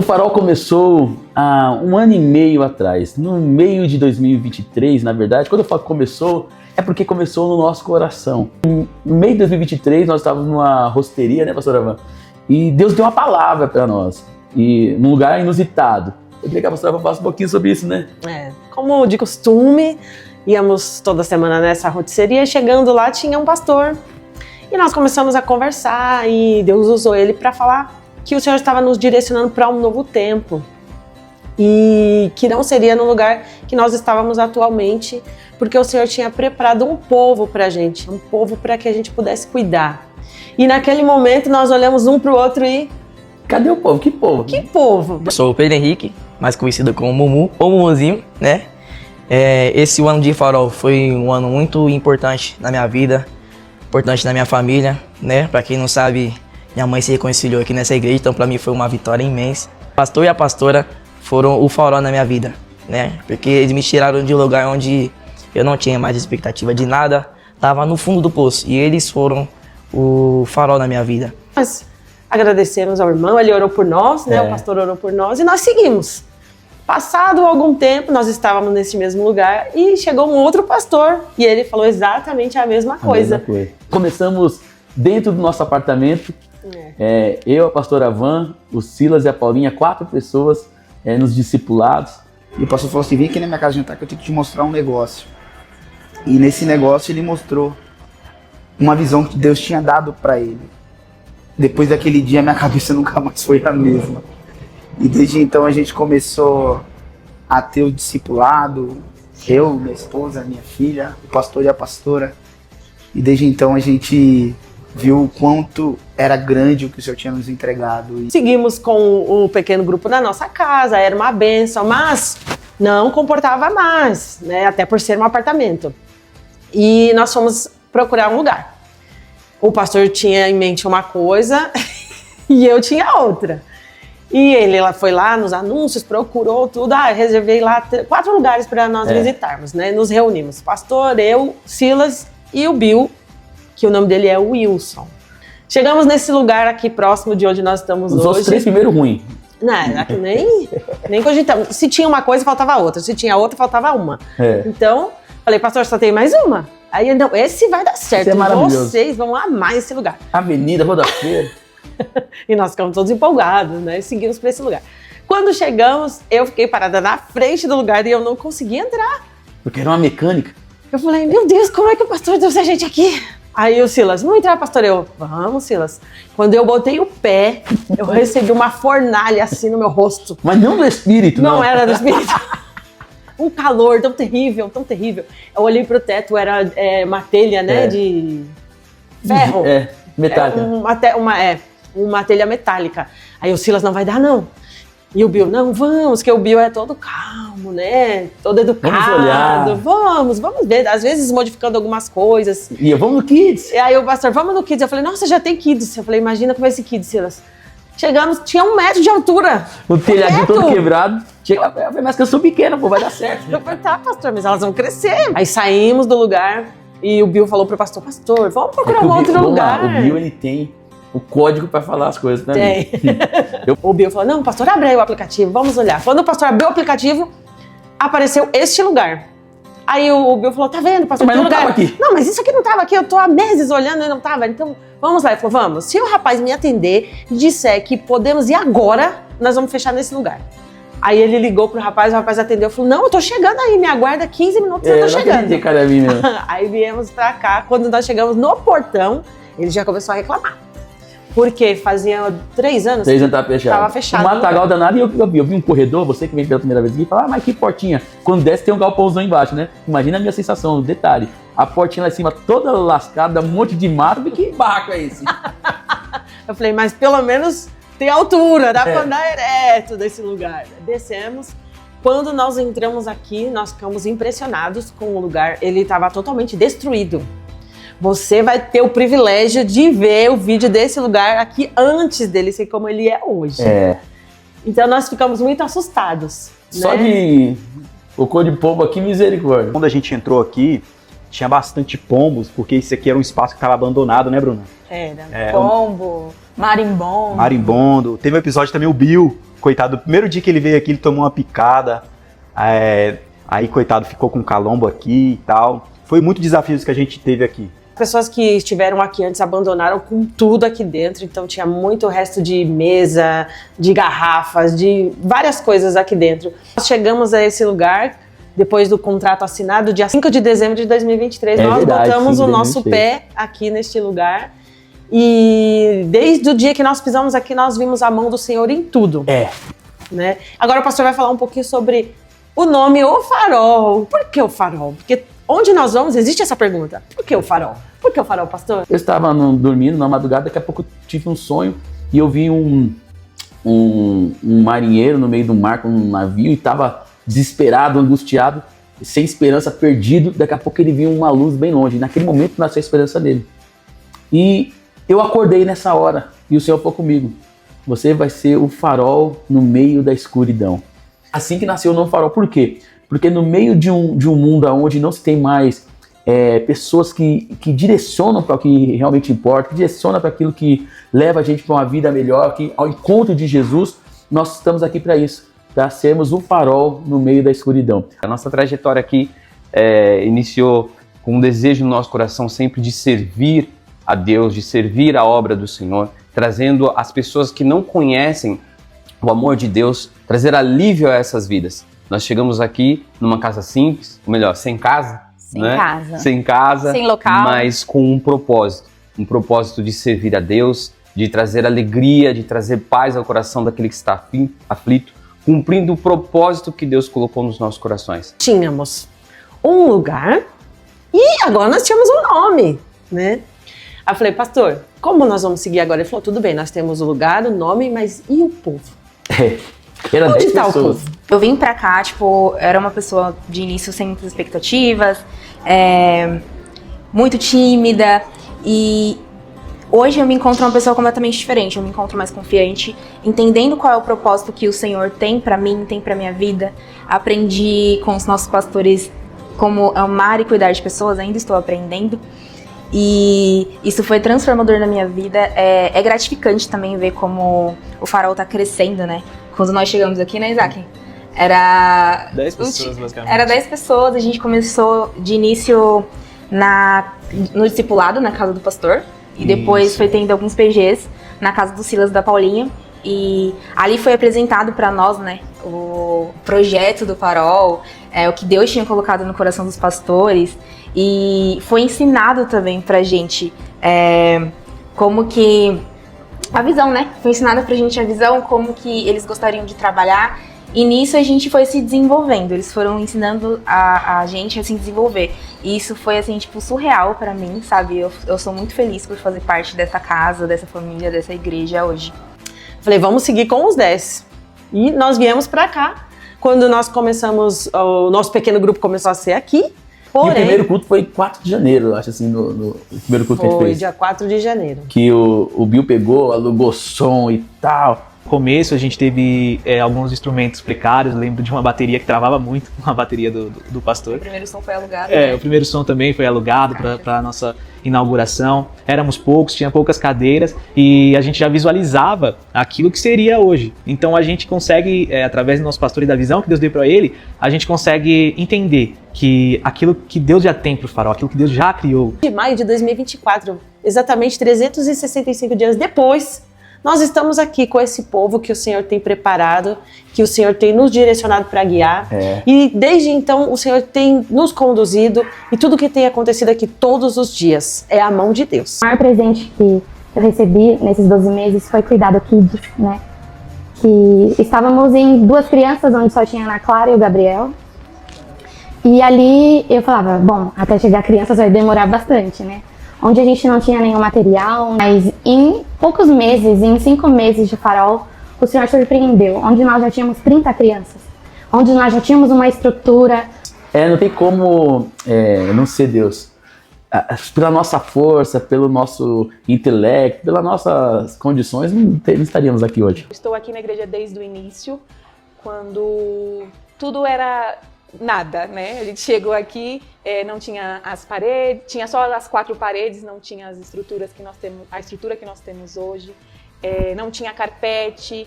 O Farol começou há 1 ano e meio atrás, no meio de 2023, na verdade. Quando eu falo que começou, é porque começou no nosso coração. No meio de 2023, nós estávamos numa rosteria, né, pastor Avan? E Deus deu uma palavra para nós, e num lugar inusitado. Eu queria que a pastora Avan falasse um pouquinho sobre isso, né? Como de costume, íamos toda semana nessa rotisseria, chegando lá tinha um pastor. E nós começamos a conversar e Deus usou ele para falar que o Senhor estava nos direcionando para um novo tempo e que não seria no lugar que nós estávamos atualmente, porque o Senhor tinha preparado um povo para a gente, um povo para que a gente pudesse cuidar. E naquele momento nós olhamos um para o outro e... Cadê o povo? Que povo? Que povo? Eu sou o Pedro Henrique, mais conhecido como Mumu, ou Mumuzinho, né? Esse ano de Farol foi um ano muito importante na minha vida, importante na minha família, né? Para quem não sabe, minha mãe se reconciliou aqui nessa igreja, então para mim foi uma vitória imensa. O pastor e a pastora foram o farol na minha vida, né? Porque eles me tiraram de um lugar onde eu não tinha mais expectativa de nada, tava no fundo do poço, e eles foram o farol na minha vida. Nós agradecemos ao irmão, ele orou por nós, né? O pastor orou por nós e nós seguimos. Passado algum tempo, nós estávamos nesse mesmo lugar e chegou um outro pastor e ele falou exatamente a mesma coisa. Começamos dentro do nosso apartamento, eu, a pastora Avan, o Silas e a Paulinha, 4 pessoas nos discipulados. E o pastor falou assim, vem aqui na minha casa jantar que eu tenho que te mostrar um negócio. E nesse negócio ele mostrou uma visão que Deus tinha dado para ele. Depois daquele dia minha cabeça nunca mais foi a mesma. E desde então a gente começou a ter o discipulado, eu, minha esposa, minha filha, o pastor e a pastora. E desde então a gente viu o quanto era grande o que o Senhor tinha nos entregado. Seguimos com o pequeno grupo na nossa casa, era uma bênção, mas não comportava mais, né? Até por ser um apartamento. E nós fomos procurar um lugar. O pastor tinha em mente uma coisa e eu tinha outra. E ele foi lá nos anúncios, procurou tudo. Reservei lá 4 lugares para nós visitarmos, né? Nos reunimos. Pastor, eu, Silas e o Bill, que o nome dele é Wilson. Chegamos nesse lugar aqui próximo de onde nós estamos hoje. Os outros 3 primeiro ruim. Não, nem cogitamos. Se tinha uma coisa, faltava outra. Se tinha outra, faltava uma. Então, falei, pastor, só tem mais uma. Aí ele, não, esse vai dar certo. Esse é maravilhoso. Vocês vão amar esse lugar. Avenida, Rua da Feira. E nós ficamos todos empolgados, né? E seguimos para esse lugar. Quando chegamos, eu fiquei parada na frente do lugar e eu não conseguia entrar. Porque era uma mecânica. Eu falei, meu Deus, como é que o pastor trouxe a gente aqui? Aí o Silas, vamos entrar, pastor? Eu, vamos, Silas. Quando eu botei o pé, eu recebi uma fornalha assim no meu rosto. Mas não do espírito, não. Não era do espírito. Um calor tão terrível, tão terrível. Eu olhei pro teto, era uma telha, né, de ferro. Metálica. Uma telha metálica. Aí o Silas, não vai dar, não. E o Bill, não, vamos, que o Bill é todo calmo, né? Todo educado. Vamos olhar. Vamos ver. Às vezes modificando algumas coisas. E eu, vamos no Kids. E aí o pastor, vamos no Kids. Eu falei, nossa, já tem Kids. Eu falei, imagina como é esse Kids, Silas. Chegamos, tinha 1 metro de altura. O telhadinho todo quebrado. Chega, mas que eu sou pequena, pô, vai dar certo. Eu falei, tá, pastor, mas elas vão crescer. Aí saímos do lugar e o Bill falou pro pastor, vamos procurar um outro lugar. O Bill, ele tem o código para falar as coisas, né? Tem. O Bill falou, não, pastor, abre aí o aplicativo, vamos olhar. Quando o pastor abriu o aplicativo, apareceu este lugar. Aí o Bill falou, tá vendo, pastor? Mas não tava aqui. Não, mas isso aqui não tava aqui, eu tô há meses olhando e não tava. Então, vamos lá. Ele falou, vamos. Se o rapaz me atender e disser que podemos ir agora, nós vamos fechar nesse lugar. Aí ele ligou pro rapaz, o rapaz atendeu e falou, não, eu tô chegando aí, me aguarda 15 minutos, eu tô chegando. Cara, mesmo. Aí viemos pra cá, quando nós chegamos no portão, ele já começou a reclamar. Porque fazia 3 anos. 3 anos tava fechado. Tava fechado. Um matagal danado e eu vi um corredor, você que vem pela primeira vez aqui, fala, mas que portinha. Quando desce tem um galpãozão embaixo, né? Imagina a minha sensação, detalhe. A portinha lá em cima toda lascada, um monte de mato, e que barco é esse? Eu falei, mas pelo menos tem altura, dá pra andar ereto desse lugar. Descemos. Quando nós entramos aqui, nós ficamos impressionados com o lugar. Ele estava totalmente destruído. Você vai ter o privilégio de ver o vídeo desse lugar aqui antes dele ser como ele é hoje. Então nós ficamos muito assustados. Só de cocô de pombo aqui, misericórdia. Quando a gente entrou aqui, tinha bastante pombos, porque esse aqui era um espaço que estava abandonado, né, Bruna? Pombo. Marimbondo. Teve um episódio também, o Bill, coitado, o primeiro dia que ele veio aqui, ele tomou uma picada. Aí, coitado, ficou com calombo aqui e tal. Foi muitos desafios que a gente teve aqui. Pessoas que estiveram aqui antes abandonaram com tudo aqui dentro, então tinha muito resto de mesa, de garrafas, de várias coisas aqui dentro. Nós chegamos a esse lugar depois do contrato assinado, dia 5 de dezembro de 2023. Nós botamos o nosso pé aqui neste lugar e desde o dia que nós pisamos aqui, nós vimos a mão do Senhor em tudo. Né? Agora o pastor vai falar um pouquinho sobre o nome O Farol. Por que o Farol? Porque onde nós vamos, existe essa pergunta. Por que o farol? Por que o farol, pastor? Eu estava dormindo na madrugada, daqui a pouco tive um sonho e eu vi um marinheiro no meio do mar com um navio e estava desesperado, angustiado, sem esperança, perdido. Daqui a pouco ele viu uma luz bem longe. Naquele momento nasceu a esperança dele. E eu acordei nessa hora e o Senhor falou comigo: você vai ser o farol no meio da escuridão. Assim que nasceu o nome Farol. Por quê? Porque no meio de um mundo onde não se tem mais pessoas que direcionam para o que realmente importa, que direcionam para aquilo que leva a gente para uma vida melhor, que ao encontro de Jesus, nós estamos aqui para isso, para sermos um farol no meio da escuridão. A nossa trajetória aqui iniciou com um desejo no nosso coração sempre de servir a Deus, de servir a obra do Senhor, trazendo as pessoas que não conhecem o amor de Deus, trazer alívio a essas vidas. Nós chegamos aqui numa casa simples, ou melhor, sem casa, sem casa, sem local, mas com um propósito de servir a Deus, de trazer alegria, de trazer paz ao coração daquele que está aflito, cumprindo o propósito que Deus colocou nos nossos corações. Tínhamos um lugar e agora nós tínhamos um nome, né? Aí eu falei: pastor, como nós vamos seguir agora? Ele falou: tudo bem, nós temos o lugar, o nome, mas e o povo? Era Onde 10 tá o pessoas. povo? Eu vim pra cá, era uma pessoa de início sem muitas expectativas, muito tímida, e hoje eu me encontro uma pessoa completamente diferente. Eu me encontro mais confiante, entendendo qual é o propósito que o Senhor tem pra mim, tem pra minha vida. Aprendi com os nossos pastores como amar e cuidar de pessoas, ainda estou aprendendo. E isso foi transformador na minha vida. É gratificante também ver como o farol tá crescendo, né? Quando nós chegamos aqui, né, Isaac? Era 10 pessoas, basicamente. Era 10 pessoas, a gente começou de início no discipulado, na casa do pastor. E depois foi tendo alguns PGs na casa do Silas e da Paulinha. E ali foi apresentado para nós, né, o projeto do farol, o que Deus tinha colocado no coração dos pastores. E foi ensinado também pra gente como que a visão, né? Foi ensinada pra gente a visão, como que eles gostariam de trabalhar. E nisso a gente foi se desenvolvendo. Eles foram ensinando a gente a se desenvolver. E isso foi, assim, tipo, surreal pra mim, sabe? Eu sou muito feliz por fazer parte dessa casa, dessa família, dessa igreja hoje. Falei: vamos seguir com os 10. E nós viemos pra cá. Quando nós começamos, o nosso pequeno grupo começou a ser aqui. Porém, e o primeiro culto foi 4 de janeiro, eu acho assim, no primeiro culto que a gente fez. Foi dia 4 de janeiro. Que o Bill pegou, alugou som e tal. No começo a gente teve alguns instrumentos precários. Lembro de uma bateria que travava muito, uma bateria do pastor. O primeiro som foi alugado. Né? O primeiro som também foi alugado para a nossa inauguração. Éramos poucos, tinha poucas cadeiras e a gente já visualizava aquilo que seria hoje. Então a gente consegue, através do nosso pastor e da visão que Deus deu para ele, a gente consegue entender que aquilo que Deus já tem para o farol, aquilo que Deus já criou. De maio de 2024, exatamente 365 dias depois, nós estamos aqui com esse povo que o Senhor tem preparado, que o Senhor tem nos direcionado para guiar. E desde então o Senhor tem nos conduzido e tudo que tem acontecido aqui todos os dias é a mão de Deus. O maior presente que eu recebi nesses 12 meses foi cuidar do Kids, né? Que estávamos em 2 crianças, onde só tinha a Ana Clara e o Gabriel. E ali eu falava: bom, até chegar crianças vai demorar bastante, né? Onde a gente não tinha nenhum material, mas em poucos meses, em 5 meses de farol, o Senhor surpreendeu, onde nós já tínhamos 30 crianças, onde nós já tínhamos uma estrutura. Não tem como não ser Deus. Pela nossa força, pelo nosso intelecto, pelas nossas condições, não estaríamos aqui hoje. Estou aqui na igreja desde o início, quando tudo era nada, né? A gente chegou aqui, não tinha as paredes, tinha só as 4 paredes, não tinha as estruturas que nós temos, a estrutura que nós temos hoje. não tinha carpete,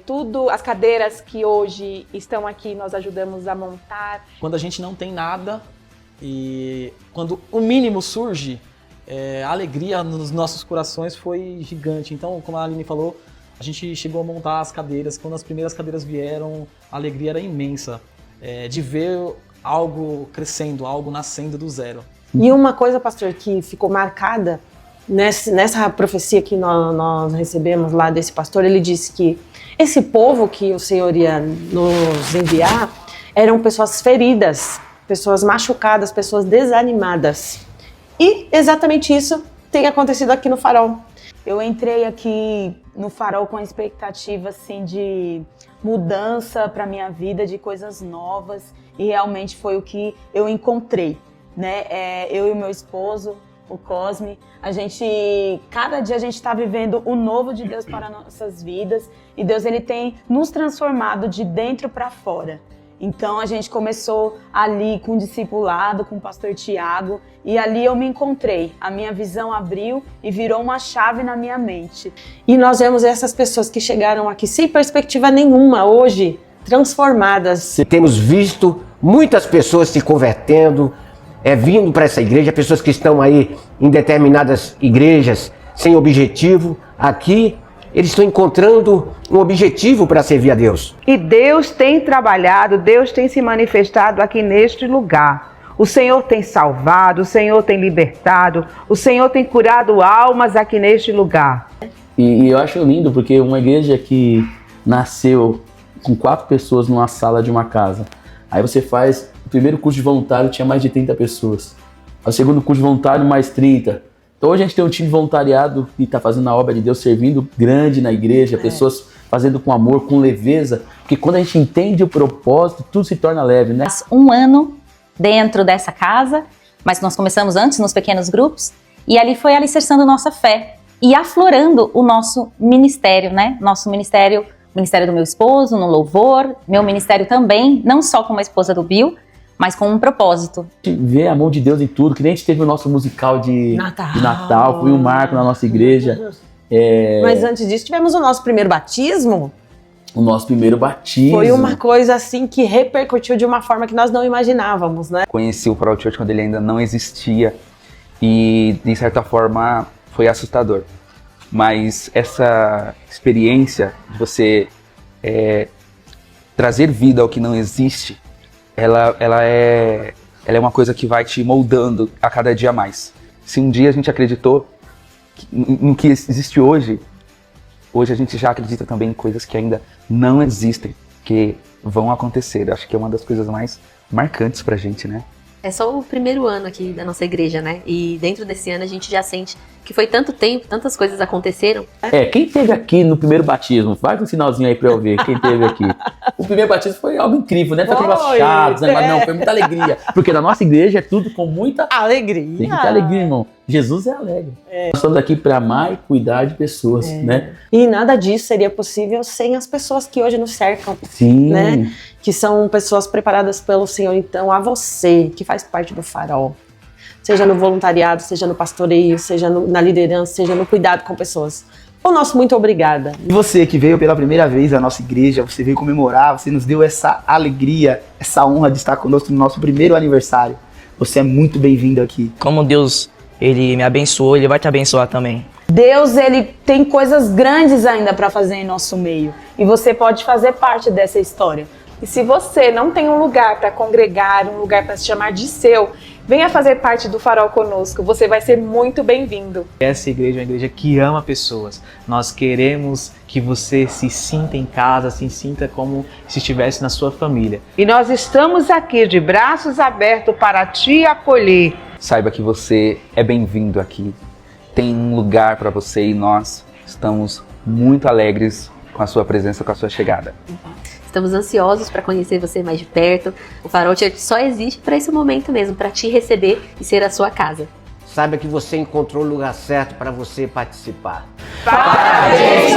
tudo, as cadeiras que hoje estão aqui nós ajudamos a montar. Quando a gente não tem nada e quando o mínimo surge, a alegria nos nossos corações foi gigante. Então, como a Aline falou, a gente chegou a montar as cadeiras. Quando as primeiras cadeiras vieram, a alegria era imensa de ver algo crescendo, algo nascendo do zero. E uma coisa, pastor, que ficou marcada nessa profecia que nós recebemos lá desse pastor, ele disse que esse povo que o Senhor ia nos enviar eram pessoas feridas, pessoas machucadas, pessoas desanimadas. E exatamente isso tem acontecido aqui no Farol. Eu entrei aqui no Farol com a expectativa assim, de mudança para minha vida, de coisas novas, e realmente foi o que eu encontrei, né? Eu e o meu esposo, o Cosme, cada dia a gente está vivendo o novo de Deus para nossas vidas, e Deus ele tem nos transformado de dentro para fora. Então a gente começou ali com o discipulado, com o pastor Tiago, e ali eu me encontrei, a minha visão abriu e virou uma chave na minha mente. E nós vemos essas pessoas que chegaram aqui sem perspectiva nenhuma, hoje transformadas. Temos visto muitas pessoas se convertendo, vindo para essa igreja, pessoas que estão aí em determinadas igrejas sem objetivo. Aqui eles estão encontrando um objetivo para servir a Deus. E Deus tem trabalhado, Deus tem se manifestado aqui neste lugar. O Senhor tem salvado, o Senhor tem libertado, o Senhor tem curado almas aqui neste lugar. E eu acho lindo porque uma igreja que nasceu com 4 pessoas numa sala de uma casa, aí você faz o primeiro curso de voluntário, tinha mais de 30 pessoas. O segundo curso de voluntário, mais 30. Então hoje a gente tem um time de voluntariado que está fazendo a obra de Deus, servindo grande na igreja, pessoas fazendo com amor, com leveza, porque quando a gente entende o propósito, tudo se torna leve, né? Um ano dentro dessa casa, mas nós começamos antes nos pequenos grupos, e ali foi alicerçando nossa fé e aflorando o nosso ministério, né? Nosso ministério, o ministério do meu esposo, no louvor, meu ministério também, não só como a esposa do Bill, mas com um propósito. Ver a mão de Deus em tudo, que nem a gente teve o nosso musical de Natal, foi um marco na nossa igreja. Mas antes disso, tivemos o nosso primeiro batismo. O nosso primeiro batismo. Foi uma coisa assim que repercutiu de uma forma que nós não imaginávamos, né? Conheci o Farol Church quando ele ainda não existia e, de certa forma, foi assustador. Mas essa experiência de você trazer vida ao que não existe, ela é uma coisa que vai te moldando a cada dia mais. Se um dia a gente acreditou no que existe hoje a gente já acredita também em coisas que ainda não existem, que vão acontecer. Acho que é uma das coisas mais marcantes pra gente, né? É só o primeiro ano aqui da nossa igreja, né? E dentro desse ano a gente já sente que foi tanto tempo, tantas coisas aconteceram. Quem teve aqui no primeiro batismo? Faz um sinalzinho aí pra eu ver quem teve aqui. O primeiro batismo foi algo incrível, né? Foi negócio chato, né? Mas não, foi muita alegria. Porque na nossa igreja é tudo com muita alegria. Tem que ter alegria, irmão. Jesus é alegre. Nós estamos aqui para amar e cuidar de pessoas, né? E nada disso seria possível sem as pessoas que hoje nos cercam. Sim. Né? Que são pessoas preparadas pelo Senhor. Então, a você que faz parte do Farol, seja no voluntariado, seja no pastoreio, seja na liderança, seja no cuidado com pessoas, o nosso muito obrigada. E você que veio pela primeira vez à nossa igreja, você veio comemorar, você nos deu essa alegria, essa honra de estar conosco no nosso primeiro aniversário. Você é muito bem-vindo aqui. Como Deus, Ele me abençoou, Ele vai te abençoar também. Deus, Ele tem coisas grandes ainda para fazer em nosso meio. E você pode fazer parte dessa história. E se você não tem um lugar para congregar, um lugar para se chamar de seu, venha fazer parte do Farol conosco, você vai ser muito bem-vindo. Essa igreja é uma igreja que ama pessoas. Nós queremos que você se sinta em casa, se sinta como se estivesse na sua família. E nós estamos aqui de braços abertos para te acolher. Saiba que você é bem-vindo aqui. Tem um lugar para você e nós estamos muito alegres com a sua presença, com a sua chegada. Estamos ansiosos para conhecer você mais de perto. O Farol Church só existe para esse momento mesmo, para te receber e ser a sua casa. Saiba que você encontrou o lugar certo para você participar. Parabéns!